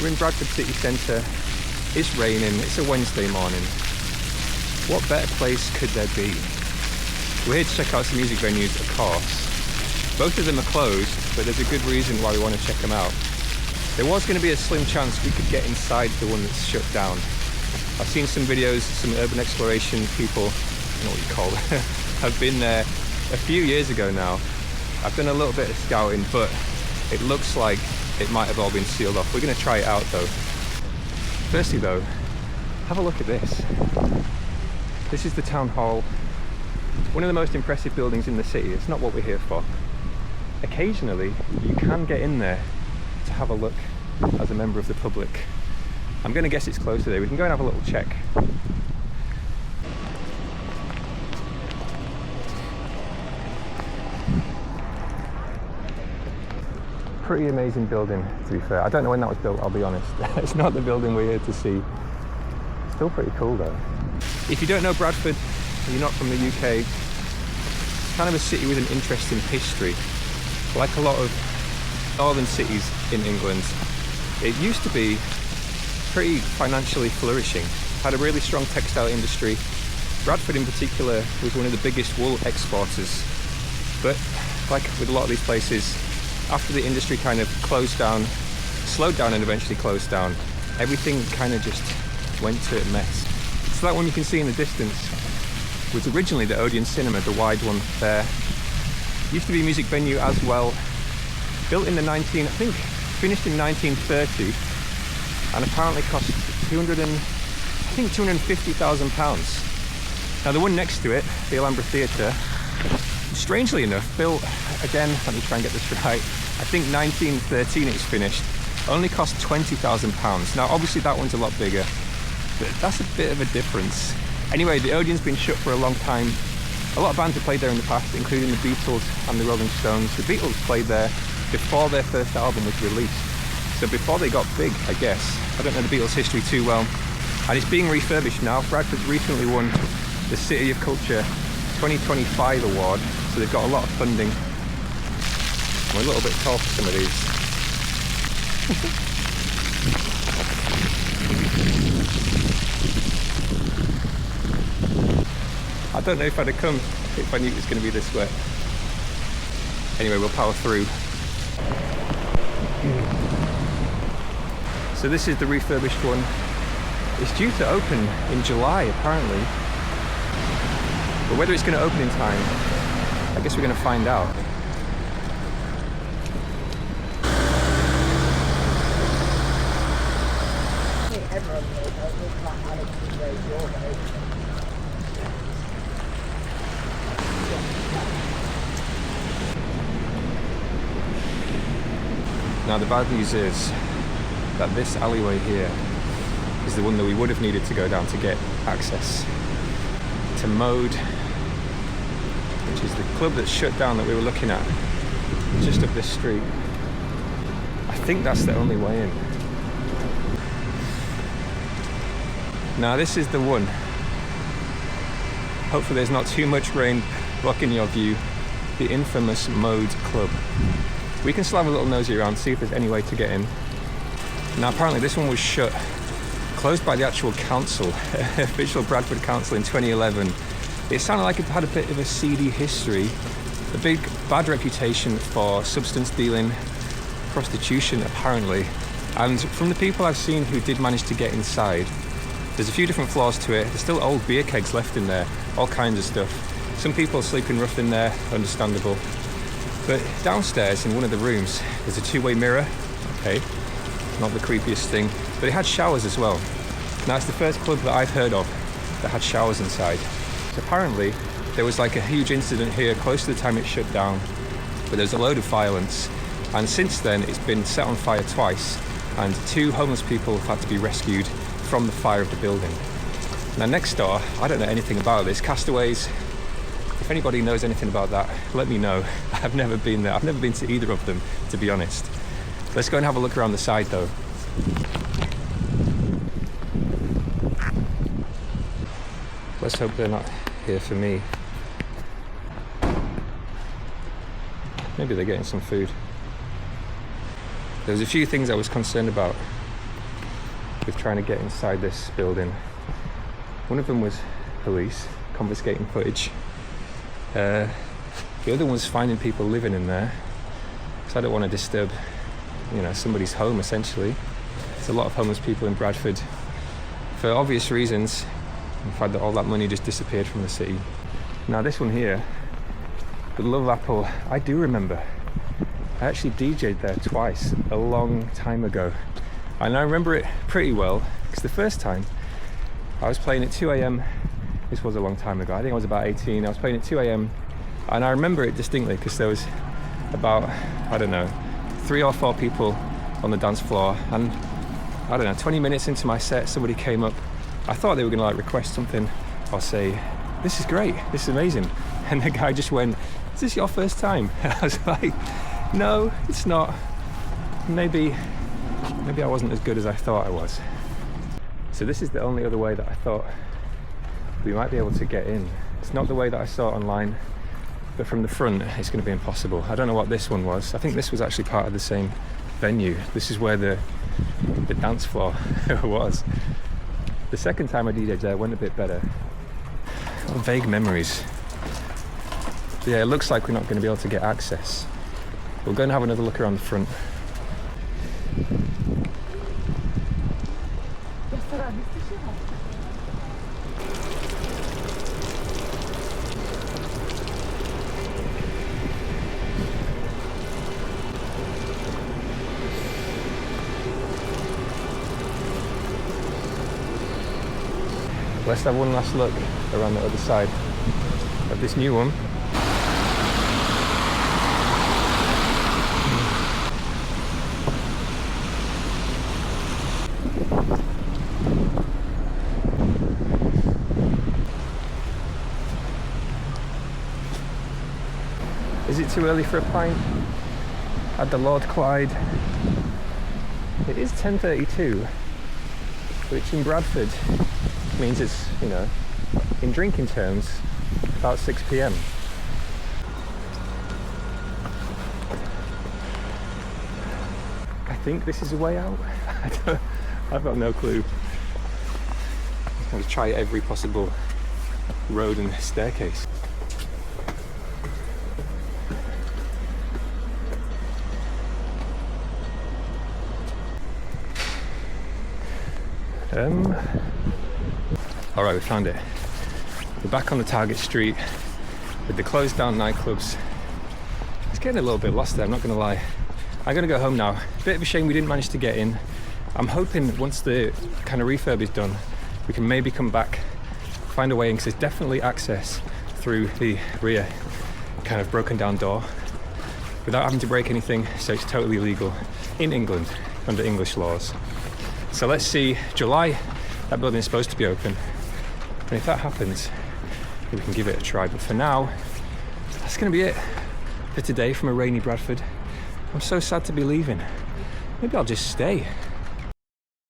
We're in Bradford city centre. It's raining. It's a Wednesday morning. What better place could there be? We're here to check out some music venues, of course. Both of them are closed, but there's a good reason why we want to check them out. There was going to be a slim chance we could get inside the one that's shut down. I've seen some videos, some urban exploration people, I don't know what you call it, have been there a few years ago now. I've done a little bit of scouting, but it looks like it might have all been sealed off. We're going to try it out though. Firstly though, have a look at this. This is the town hall. One of the most impressive buildings in the city. It's not what we're here for. Occasionally, you can get in there to have a look as a member of the public. I'm going to guess it's closed today. We can go and have a little check. Pretty amazing building, to be fair. I don't know when that was built, I'll be honest. It's not the building we're here to see. Still pretty cool though. If you don't know Bradford, and you're not from the UK, it's kind of a city with an interesting history. Like a lot of northern cities in England, it used to be pretty financially flourishing. Had a really strong textile industry. Bradford in particular was one of the biggest wool exporters. But like with a lot of these places, after the industry kind of closed down, slowed down and eventually closed down, everything kind of just went to a mess. So that one you can see in the distance was originally the Odeon Cinema, the wide one there. Used to be a music venue as well. Built in the finished in 1930 and apparently cost £250,000. Now the one next to it, the Alhambra Theatre, strangely enough, built again, let me try and get this right, I think 1913 it's finished, only cost £20,000. Now obviously that one's a lot bigger, but that's a bit of a difference. Anyway, the Odeon's been shut for a long time. A lot of bands have played there in the past, including the Beatles and the Rolling Stones. The Beatles played there before their first album was released. So before they got big, I guess. I don't know the Beatles' history too well. And it's being refurbished now. Bradford's recently won the City of Culture 2025 award, so they've got a lot of funding. I'm a little bit tall for some of these. I don't know if I'd have come if I knew it was going to be this wet. Anyway, we'll power through. So this is the refurbished one. It's due to open in July apparently. But whether it's going to open in time, I guess we're going to find out. Now the bad news is that this alleyway here is the one that we would have needed to go down to get access to Mode, which is the club that's shut down that we were looking at just up this street. I think that's the only way in. Now this is the one. Hopefully there's not too much rain blocking your view. The infamous Mode Club. We can still have a little nosy around, see if there's any way to get in. Now apparently this one was shut, closed by the actual council, official Bradford Council in 2011. It sounded like it had a bit of a seedy history, a big bad reputation for substance dealing, prostitution apparently. And from the people I've seen who did manage to get inside, there's a few different flaws to it. There's still old beer kegs left in there, all kinds of stuff. Some people are sleeping rough in there, understandable. But downstairs in one of the rooms, there's a two-way mirror. Okay, not the creepiest thing, but it had showers as well. Now it's the first club that I've heard of that had showers inside. So apparently there was like a huge incident here close to the time it shut down, but there's a load of violence. And since then it's been set on fire twice, and 2 homeless people have had to be rescued from the fire of the building. Now next door, I don't know anything about this. Castaways, if anybody knows anything about that, let me know. I've never been there. I've never been to either of them, to be honest. Let's go and have a look around the side though. Let's hope they're not here for me. Maybe they're getting some food. There was a few things I was concerned about. with trying to get inside this building. One of them was police confiscating footage. The other one was finding people living in there, because I don't want to disturb, you know, somebody's home essentially. There's a lot of homeless people in Bradford for obvious reasons. The fact that all that money just disappeared from the city. Now this one here, the Love Apple, I do remember. I actually DJ'd there twice a long time ago, and I remember it pretty well because the first time I was playing at 2 a.m. This was a long time ago. I think I was about 18. I was playing at 2 a.m. and I remember it distinctly because there was about, I don't know, 3 or 4 people on the dance floor, and I don't know, 20 minutes into my set, somebody came up. I thought they were gonna like request something or say, "This is great, this is amazing," and the guy just went, "Is this your first time?" I was like, "No, it's not. Maybe I wasn't as good as I thought I was." So this is the only other way that I thought we might be able to get in. It's not the way that I saw it online, but from the front it's going to be impossible. I don't know what this one was. I think this was actually part of the same venue. This is where the dance floor was. The second time I DJ'd there went a bit better. Got vague memories. But yeah, it looks like we're not going to be able to get access. We'll go and have another look around the front. Let's have one last look around the other side of this new one. Is it too early for a pint at the Lord Clyde? It is 10:32, which in Bradford means it's, you know, in drinking terms, about 6 p.m. I think this is a way out. I've got no clue. I'm going to try every possible road and staircase. Alright, we found it. We're back on the target street with the closed down nightclubs. It's getting a little bit lost there, I'm not going to lie. I'm going to go home now. Bit of a shame we didn't manage to get in. I'm hoping once the kind of refurb is done, we can maybe come back, find a way in, because there's definitely access through the rear kind of broken down door without having to break anything, so it's totally legal in England under English laws. So let's see, July, that building is supposed to be open. And if that happens, we can give it a try. But for now, that's going to be it for today from a rainy Bradford. I'm so sad to be leaving. Maybe I'll just stay.